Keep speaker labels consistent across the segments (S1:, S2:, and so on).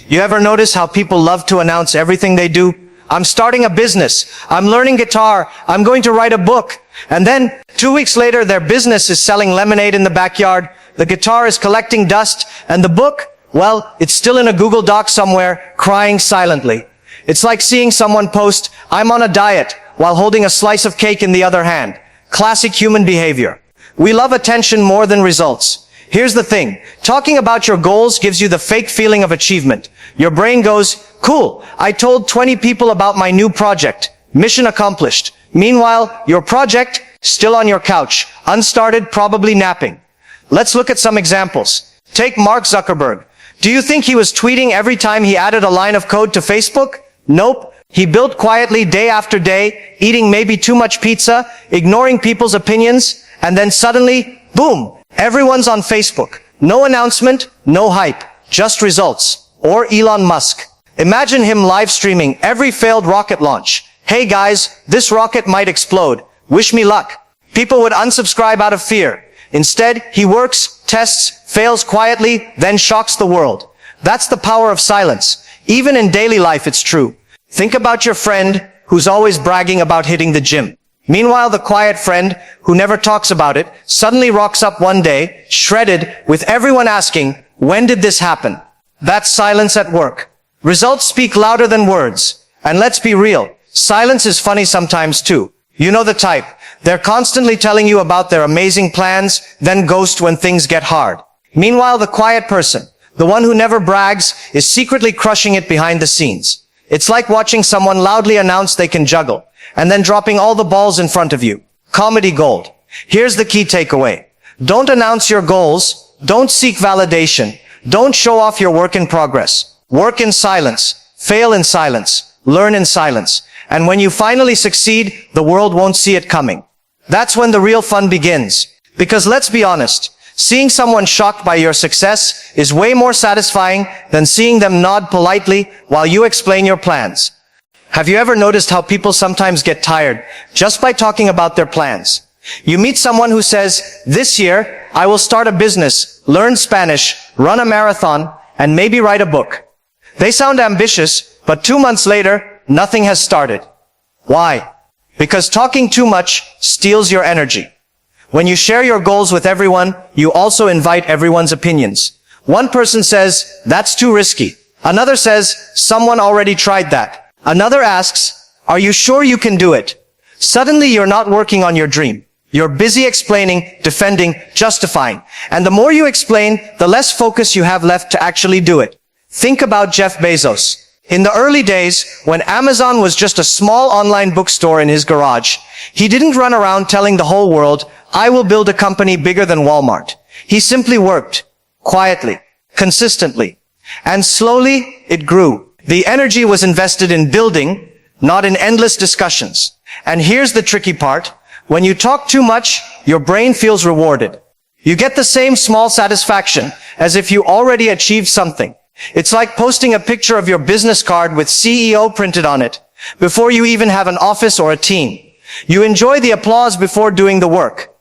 S1: You ever notice how people love to announce everything they do? I'm starting a business. I'm learning guitar. I'm going to write a book. And then 2 weeks later, their business is selling lemonade in the backyard. The guitar is collecting dust. And the book, well, it's still in a Google Doc somewhere, crying silently. It's like seeing someone post, I'm on a diet, while holding a slice of cake in the other hand. Classic human behavior. We love attention more than results. Here's the thing. Talking about your goals gives you the fake feeling of achievement. Your brain goes, cool, I told 20 people about my new project. Mission accomplished. Meanwhile, your project, still on your couch, unstarted, probably napping. Let's look at some examples. Take Mark Zuckerberg. Do you think he was tweeting every time he added a line of code to Facebook? Nope. He built quietly day after day, eating maybe too much pizza, ignoring people's opinions, and then suddenly, boom, everyone's on Facebook. No announcement, no hype, just results. Or Elon Musk. Imagine him live streaming every failed rocket launch. Hey guys, this rocket might explode. Wish me luck. People would unsubscribe out of fear. Instead, he works, tests, fails quietly, then shocks the world. That's the power of silence. Even in daily life, it's true. Think about your friend who's always bragging about hitting the gym. Meanwhile, the quiet friend who never talks about it suddenly rocks up one day, shredded, with everyone asking, when did this happen? That's silence at work. Results speak louder than words. And let's be real, silence is funny sometimes too. You know the type. They're constantly telling you about their amazing plans, then ghost when things get hard. Meanwhile, the quiet person, the one who never brags, is secretly crushing it behind the scenes. It's like watching someone loudly announce they can juggle, and then dropping all the balls in front of you. Comedy gold. Here's the key takeaway. Don't announce your goals. Don't seek validation. Don't show off your work in progress. Work in silence. Fail in silence. Learn in silence. And when you finally succeed, the world won't see it coming. That's when the real fun begins. Because let's be honest, seeing someone shocked by your success is way more satisfying than seeing them nod politely while you explain your plans. Have you ever noticed how people sometimes get tired just by talking about their plans? You meet someone who says, this year, I will start a business, learn Spanish, run a marathon, and maybe write a book. They sound ambitious, but 2 months later, nothing has started. Why? Because talking too much steals your energy. When you share your goals with everyone, you also invite everyone's opinions. One person says, that's too risky. Another says, someone already tried that. Another asks, are you sure you can do it? Suddenly you're not working on your dream. You're busy explaining, defending, justifying. And the more you explain, the less focus you have left to actually do it. Think about Jeff Bezos. In the early days, when Amazon was just a small online bookstore in his garage, he didn't run around telling the whole world, I will build a company bigger than Walmart. He simply worked, quietly, consistently. And slowly, it grew. The energy was invested in building, not in endless discussions. And here's the tricky part. When you talk too much, your brain feels rewarded. You get the same small satisfaction as if you already achieved something. It's like posting a picture of your business card with CEO printed on it before you even have an office or a team. You enjoy the applause before doing the work.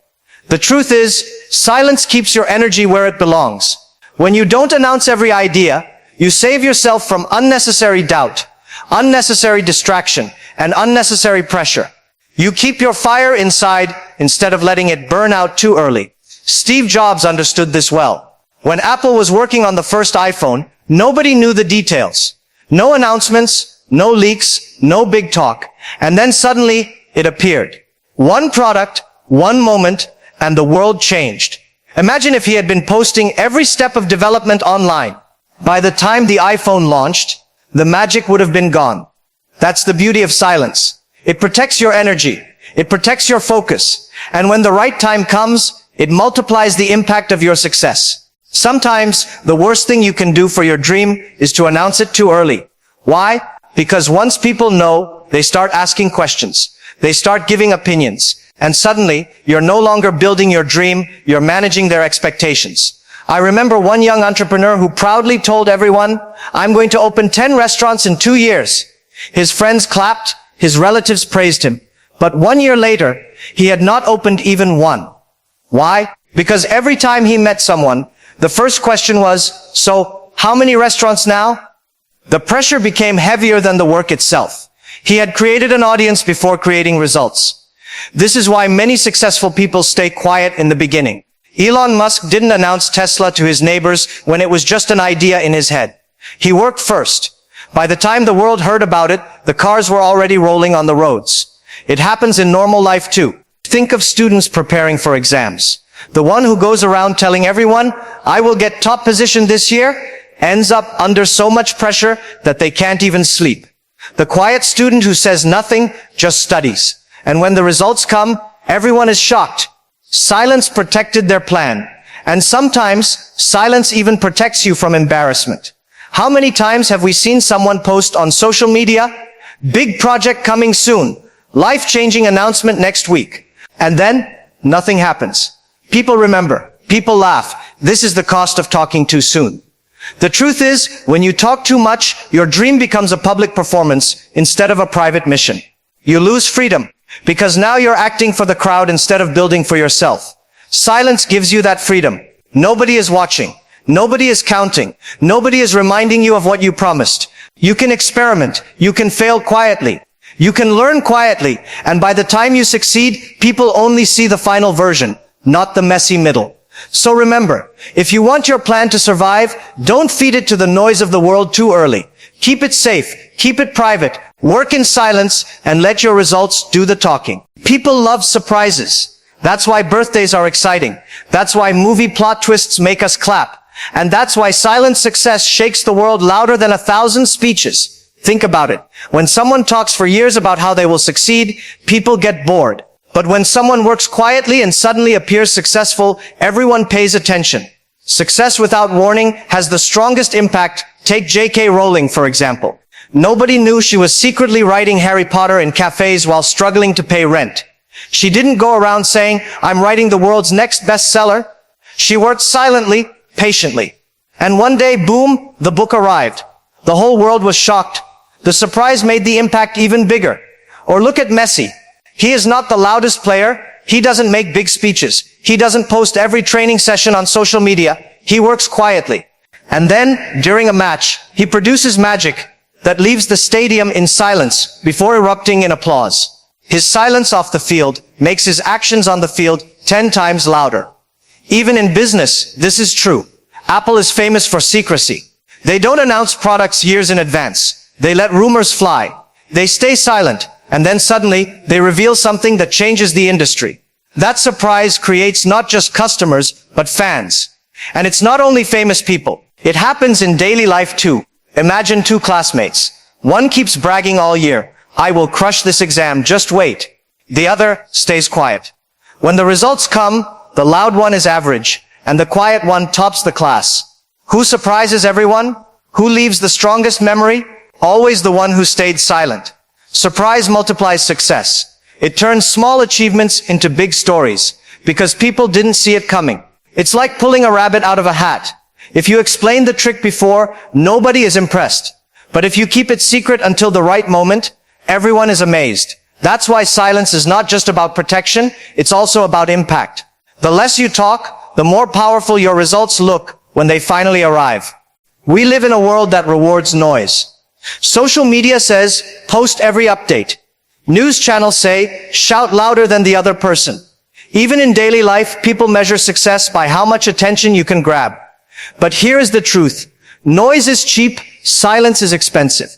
S1: The truth is, silence keeps your energy where it belongs. When you don't announce every idea, you save yourself from unnecessary doubt, unnecessary distraction, and unnecessary pressure. You keep your fire inside instead of letting it burn out too early. Steve Jobs understood this well. When Apple was working on the first iPhone, nobody knew the details. No announcements, no leaks, no big talk. And then suddenly, it appeared. One product, one moment, and the world changed. Imagine if he had been posting every step of development online. By the time the iPhone launched, the magic would have been gone. That's the beauty of silence. It protects your energy. It protects your focus. And when the right time comes, it multiplies the impact of your success. Sometimes, the worst thing you can do for your dream is to announce it too early. Why? Because once people know, they start asking questions. They start giving opinions. And suddenly, you're no longer building your dream, you're managing their expectations. I remember one young entrepreneur who proudly told everyone, I'm going to open 10 restaurants in 2 years. His friends clapped, his relatives praised him. But 1 year later, he had not opened even one. Why? Because every time he met someone, the first question was, so, how many restaurants now? The pressure became heavier than the work itself. He had created an audience before creating results. This is why many successful people stay quiet in the beginning. Elon Musk didn't announce Tesla to his neighbors when it was just an idea in his head. He worked first. By the time the world heard about it, the cars were already rolling on the roads. It happens in normal life too. Think of students preparing for exams. The one who goes around telling everyone, I will get top position this year, ends up under so much pressure that they can't even sleep. The quiet student who says nothing just studies. And when the results come, everyone is shocked. Silence protected their plan. And sometimes, silence even protects you from embarrassment. How many times have we seen someone post on social media, big project coming soon, life-changing announcement next week, and then nothing happens? People remember, people laugh. This is the cost of talking too soon. The truth is, when you talk too much, your dream becomes a public performance instead of a private mission. You lose freedom, because now you're acting for the crowd instead of building for yourself. Silence gives you that freedom. Nobody is watching. Nobody is counting. Nobody is reminding you of what you promised. You can experiment. You can fail quietly. You can learn quietly. And by the time you succeed, people only see the final version, not the messy middle. So remember, if you want your plan to survive, don't feed it to the noise of the world too early. Keep it safe. Keep it private. Work in silence and let your results do the talking. People love surprises. That's why birthdays are exciting. That's why movie plot twists make us clap. And that's why silent success shakes the world louder than 1,000 speeches. Think about it. When someone talks for years about how they will succeed, people get bored. But when someone works quietly and suddenly appears successful, everyone pays attention. Success without warning has the strongest impact. Take J.K. Rowling, for example. Nobody knew she was secretly writing Harry Potter in cafes while struggling to pay rent. She didn't go around saying, I'm writing the world's next bestseller. She worked silently, patiently. And one day, boom, the book arrived. The whole world was shocked. The surprise made the impact even bigger. Or look at Messi. He is not the loudest player. He doesn't make big speeches. He doesn't post every training session on social media. He works quietly. And then, during a match, he produces magic that leaves the stadium in silence before erupting in applause. His silence off the field makes his actions on the field 10 times louder. Even in business, this is true. Apple is famous for secrecy. They don't announce products years in advance. They let rumors fly. They stay silent, and then suddenly, they reveal something that changes the industry. That surprise creates not just customers, but fans. And it's not only famous people. It happens in daily life too. Imagine two classmates. One keeps bragging all year, I will crush this exam, just wait. The other stays quiet. When the results come, the loud one is average, and the quiet one tops the class. Who surprises everyone? Who leaves the strongest memory? Always the one who stayed silent. Surprise multiplies success. It turns small achievements into big stories, because people didn't see it coming. It's like pulling a rabbit out of a hat. If you explain the trick before, nobody is impressed. But if you keep it secret until the right moment, everyone is amazed. That's why silence is not just about protection, it's also about impact. The less you talk, the more powerful your results look when they finally arrive. We live in a world that rewards noise. Social media says, post every update. News channels say, shout louder than the other person. Even in daily life, people measure success by how much attention you can grab. But here is the truth. Noise is cheap, silence is expensive.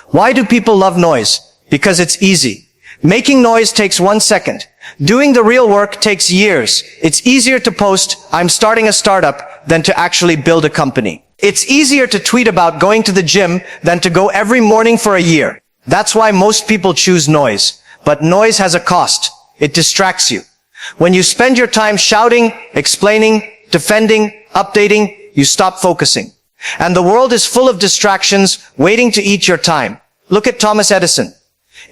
S1: Why do people love noise? Because it's easy. Making noise takes 1 second. Doing the real work takes years. It's easier to post, I'm starting a startup, than to actually build a company. It's easier to tweet about going to the gym than to go every morning for a year. That's why most people choose noise. But noise has a cost. It distracts you. When you spend your time shouting, explaining, defending, updating, you stop focusing. And the world is full of distractions waiting to eat your time. Look at Thomas Edison.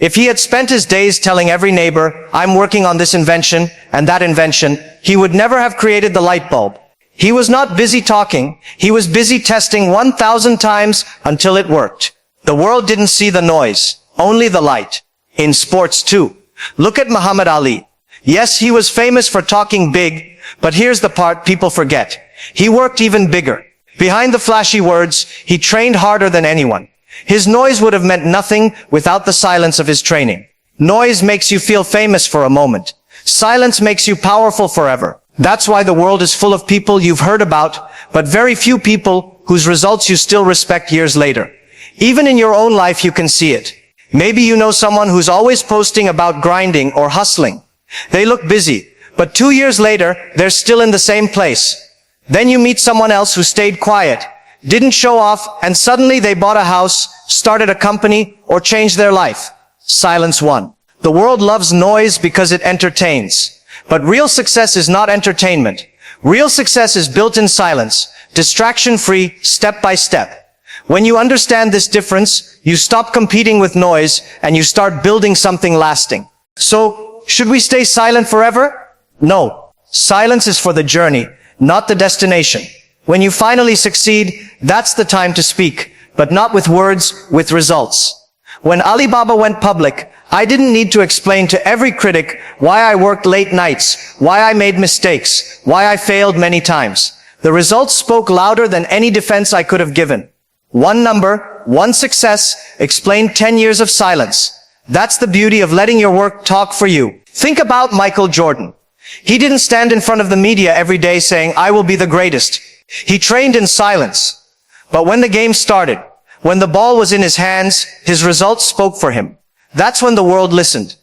S1: If he had spent his days telling every neighbor, I'm working on this invention and that invention, he would never have created the light bulb. He was not busy talking. He was busy testing 1,000 times until it worked. The world didn't see the noise, only the light. In sports too. Look at Muhammad Ali. Yes, he was famous for talking big, but here's the part people forget. He worked even bigger. Behind the flashy words, he trained harder than anyone. His noise would have meant nothing without the silence of his training. Noise makes you feel famous for a moment. Silence makes you powerful forever. That's why the world is full of people you've heard about, but very few people whose results you still respect years later. Even in your own life you can see it. Maybe you know someone who's always posting about grinding or hustling. They look busy, but 2 years later, they're still in the same place. Then you meet someone else who stayed quiet, didn't show off, and suddenly they bought a house, started a company, or changed their life. Silence won. The world loves noise because it entertains. But real success is not entertainment. Real success is built in silence, distraction-free, step by step. When you understand this difference, you stop competing with noise and you start building something lasting. So, should we stay silent forever? No. Silence is for the journey, not the destination. When you finally succeed, that's the time to speak, but not with words, with results. When Alibaba went public, I didn't need to explain to every critic why I worked late nights, why I made mistakes, why I failed many times. The results spoke louder than any defense I could have given. One number, one success, explained 10 years of silence. That's the beauty of letting your work talk for you. Think about Michael Jordan. He didn't stand in front of the media every day saying, "I will be the greatest." He trained in silence. But when the game started, when the ball was in his hands, his results spoke for him. That's when the world listened.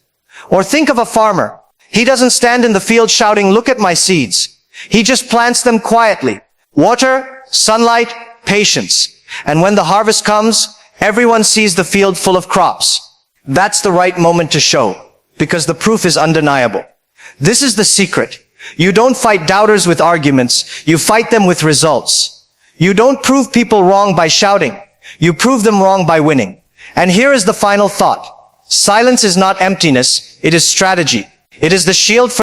S1: Or think of a farmer. He doesn't stand in the field shouting, "Look at my seeds." He just plants them quietly. Water, sunlight, patience. And when the harvest comes, everyone sees the field full of crops. That's the right moment to show, because the proof is undeniable. This is the secret. You don't fight doubters with arguments. You fight them with results. You don't prove people wrong by shouting. You prove them wrong by winning. And here is the final thought. Silence is not emptiness. It is strategy. It is the shield for